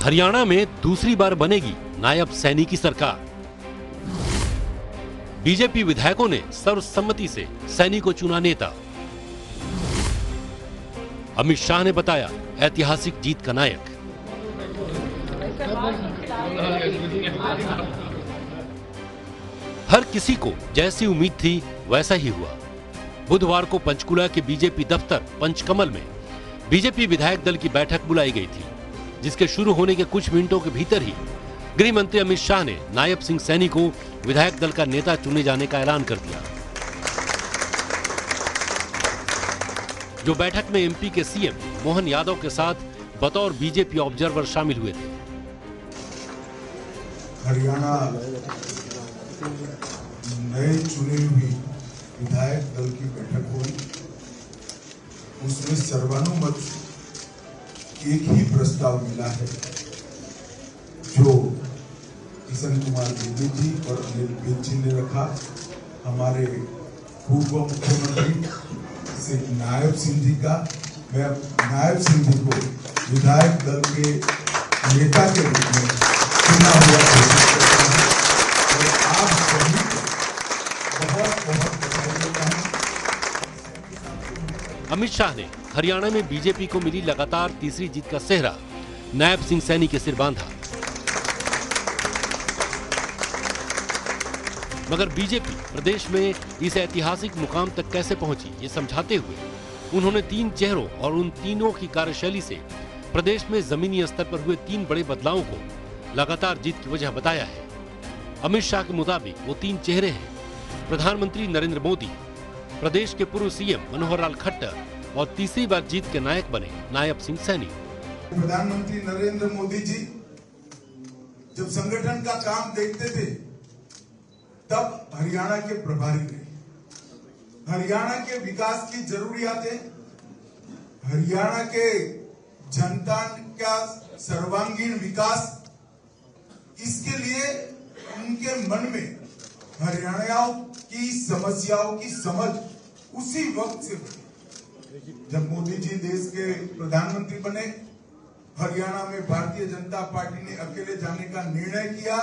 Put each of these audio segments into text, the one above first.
हरियाणा में दूसरी बार बनेगी नायब सैनी की सरकार। बीजेपी विधायकों ने सर्वसम्मति से सैनी को चुना नेता। अमित शाह ने बताया ऐतिहासिक जीत का नायक। हर किसी को जैसी उम्मीद थी वैसा ही हुआ। बुधवार को पंचकुला के बीजेपी दफ्तर पंचकमल में बीजेपी विधायक दल की बैठक बुलाई गई थी, जिसके शुरू होने के कुछ मिनटों के भीतर ही गृह मंत्री अमित शाह ने नायब सिंह सैनी को विधायक दल का नेता चुने जाने का ऐलान कर दिया। जो बैठक में एमपी के सीएम मोहन यादव के साथ बतौर बीजेपी ऑब्जर्वर शामिल हुए थे। हरियाणा नए चुने हुए विधायक दल की बैठक हुई। उसमें सर्वानुमत एक ही प्रस्ताव मिला है, जो किशन कुमार रेड्डी जी और अनिल विज जी ने रखा। हमारे पूर्व मुख्यमंत्री श्री नायब सिंह जी का, मैं नायब सिंह जी को विधायक दल के नेता के रूप में चुना हुआ घोषित करता हूं और आप सभी को बहुत बहुत बधाई देता हूं। अमित शाह ने हरियाणा में बीजेपी को मिली लगातार तीसरी जीत का सेहरा नायब सिंह सैनी के सिर बांधा। मगर बीजेपी प्रदेश में इस ऐतिहासिक मुकाम तक कैसे पहुंची, ये समझाते हुए उन्होंने तीन चेहरों और उन तीनों की कार्यशैली से प्रदेश में जमीनी स्तर पर हुए तीन बड़े बदलावों को लगातार जीत की वजह बताया है। अमित शाह के मुताबिक वो तीन चेहरे हैं: प्रधानमंत्री नरेंद्र मोदी, प्रदेश के पूर्व सीएम मनोहर लाल खट्टर और तीसरी बार जीत के नायक बने नायब सिंह सैनी। प्रधानमंत्री नरेंद्र मोदी जी जब संगठन का काम देखते थे, तब हरियाणा के प्रभारी रहे। हरियाणा के विकास की जरूरियातें, हरियाणा के जनता का सर्वांगीण विकास, इसके लिए उनके मन में हरियाणियों की समस्याओं की समझ उसी वक्त से बनी। जब मोदी जी देश के प्रधानमंत्री बने, हरियाणा में भारतीय जनता पार्टी ने अकेले जाने का निर्णय किया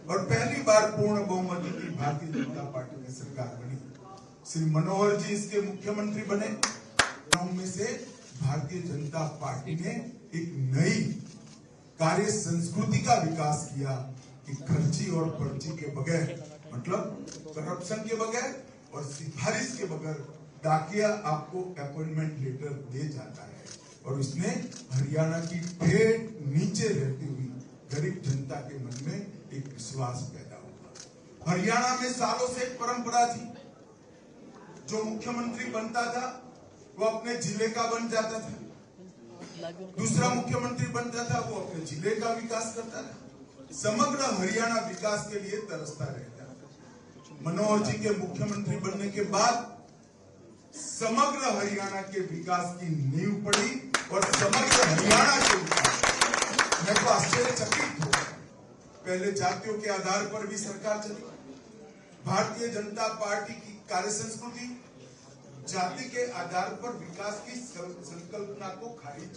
और पहली बार पूर्ण बहुमत की भारतीय जनता पार्टी की सरकार बनी। श्री मनोहर जी इसके मुख्यमंत्री बने। में से भारतीय जनता पार्टी ने एक नई कार्य संस्कृति का विकास किया कि खर्ची और पर्ची के बगैर, मतलब करप्शन के बगैर और सिफारिश के बगैर डाकिया आपको अपॉइंटमेंट लेटर दे जाता है। और उसने हरियाणा की ठेठ नीचे रहती हुई गरीब जनता के मन में एक विश्वास पैदा हुआ। हरियाणा में सालों से एक परंपरा थी, जो मुख्यमंत्री बनता था वो अपने जिले का बन जाता था, दूसरा मुख्यमंत्री बनता था वो अपने जिले का विकास करता था, समग्र हरियाणा विकास के लिए तरसता रहता था। मनोहर जी के मुख्यमंत्री बनने के बाद समग्र हरियाणा के विकास की नींव पड़ी और समग्र हरियाणा के विकास, मैं तो आश्चर्यचकित हूं। पहले जातियों के आधार पर भी सरकार चली। भारतीय जनता पार्टी की कार्य संस्कृति जाति के आधार पर विकास की संकल्पना को खारिज।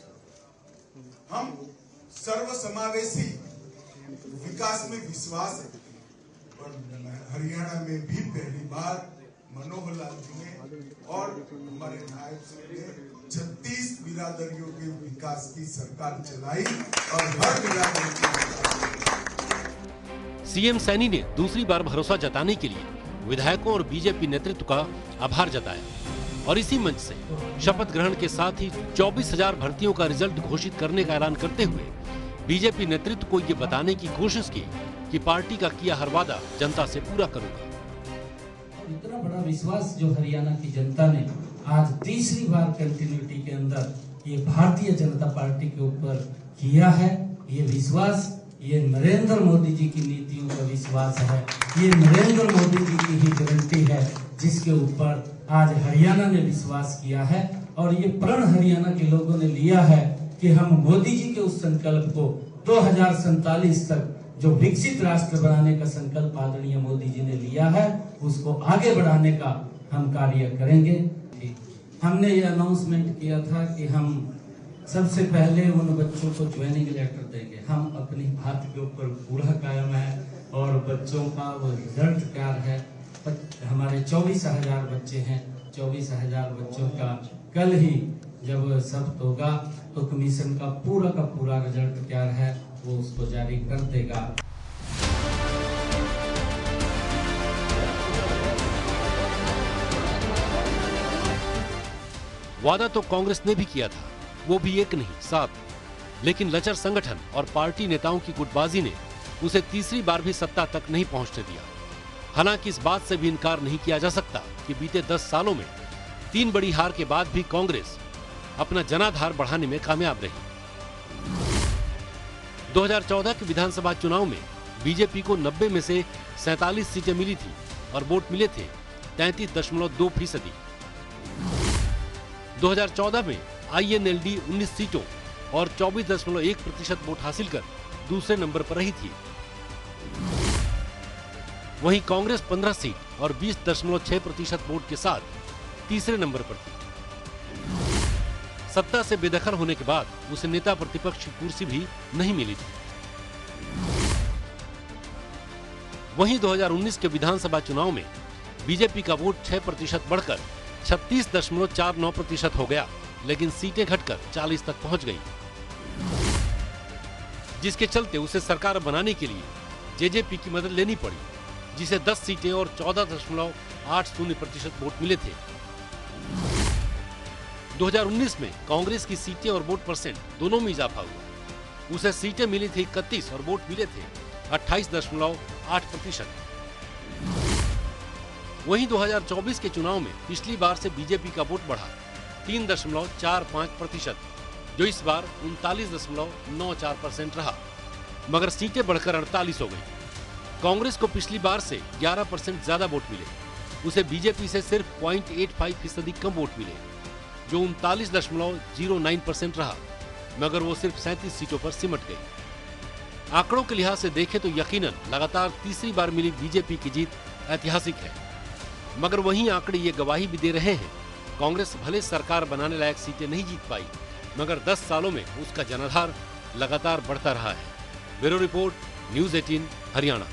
हम सर्वसमावेशी विकास में विश्वास रखते हैं और हरियाणा में भी पहली बार मनोहर लाल जी ने और हमारे नायब सिंह ने 36 बिरादरियों के विकास की सरकार चलाई और हर बिरादरी। सीएम सैनी ने दूसरी बार भरोसा जताने के लिए विधायकों और बीजेपी नेतृत्व का आभार जताया और इसी मंच से शपथ ग्रहण के साथ ही 24,000 भर्तियों का रिजल्ट घोषित करने का ऐलान करते हुए बीजेपी नेतृत्व को ये बताने की कोशिश की कि पार्टी का किया हर वादा जनता से पूरा करूंगा। इतना बड़ा विश्वास जो हरियाणा की जनता ने आज तीसरी बार कंटिन्यूटी के अंदर ये भारतीय जनता पार्टी के ऊपर किया है, ये विश्वास, ये नरेंद्र मोदी जी की नीतियों का विश्वास है, ये नरेंद्र मोदी जी की ही गारंटी है जिसके ऊपर आज हरियाणा ने विश्वास किया है। और ये प्रण हरियाणा के लोगों ने लिया है कि हम मोदी जी के उस संकल्प को 2047 तक जो विकसित राष्ट्र बनाने का संकल्प आदरणीय मोदी जी ने लिया है, उसको आगे बढ़ाने का हम कार्य करेंगे। हमने ये अनाउंसमेंट किया था कि हम सबसे पहले उन बच्चों को ज्वाइनिंग लेटर देंगे। हम अपनी बात के ऊपर पूरा कायम है और बच्चों का वो रिजल्ट तैयार है। हमारे 24,000 बच्चे हैं। 24,000 बच्चों का कल ही जब सब होगा तो कमीशन का पूरा रिजल्ट तैयार है, वो उसको जारी कर देगा। वादा तो कांग्रेस ने भी किया था, वो भी एक नहीं 7, लेकिन लचर संगठन और पार्टी नेताओं की गुटबाजी ने उसे तीसरी बार भी सत्ता तक नहीं पहुंचने दिया। हालांकि इस बात से भी इनकार नहीं किया जा सकता कि बीते 10 सालों में 3 बड़ी हार के बाद भी कांग्रेस अपना जनाधार बढ़ाने में कामयाब रही। 2014 के विधानसभा चुनाव में बीजेपी को 90 में से 47 सीटें मिली थी और वोट मिले थे 33.2%। 2014 में INLD 19 सीटों और 24.1% वोट हासिल कर दूसरे नंबर पर रही थी। वहीं कांग्रेस 15 सीट और 20.6% वोट के साथ तीसरे नंबर पर थी। सत्ता से बेदखल होने के बाद उसे नेता प्रतिपक्ष की कुर्सी भी नहीं मिली थी। वहीं 2019 के विधानसभा चुनाव में बीजेपी का वोट 6% बढ़कर 36.49% हो गया, लेकिन सीटें घटकर 40 तक पहुंच गई, जिसके चलते उसे सरकार बनाने के लिए जेजेपी की मदद लेनी पड़ी, जिसे 10 सीटें और 14.80% वोट मिले थे। 2019 में कांग्रेस की सीटें और वोट परसेंट दोनों में इजाफा हुआ। उसे सीटें मिली थी 31 और वोट मिले थे 28.8%। वहीं 2024 के चुनाव में पिछली बार से बीजेपी का वोट बढ़ा 3.45%, जो इस बार 39.94% रहा, मगर सीटें बढ़कर 48 हो गई। कांग्रेस को पिछली बार से 11% ज्यादा वोट मिले, उसे बीजेपी से सिर्फ 0.85% कम वोट मिले, जो 39.09% रहा, मगर वो सिर्फ 37 सीटों पर सिमट गई। आंकड़ों के लिहाज से देखें तो यकीनन लगातार तीसरी बार मिली बीजेपी की जीत ऐतिहासिक है, मगर वहीं आंकड़े ये गवाही भी दे रहे हैं, कांग्रेस भले सरकार बनाने लायक सीटें नहीं जीत पाई, मगर 10 सालों में उसका जनाधार लगातार बढ़ता रहा है। Bureau report, news 18 Haryana.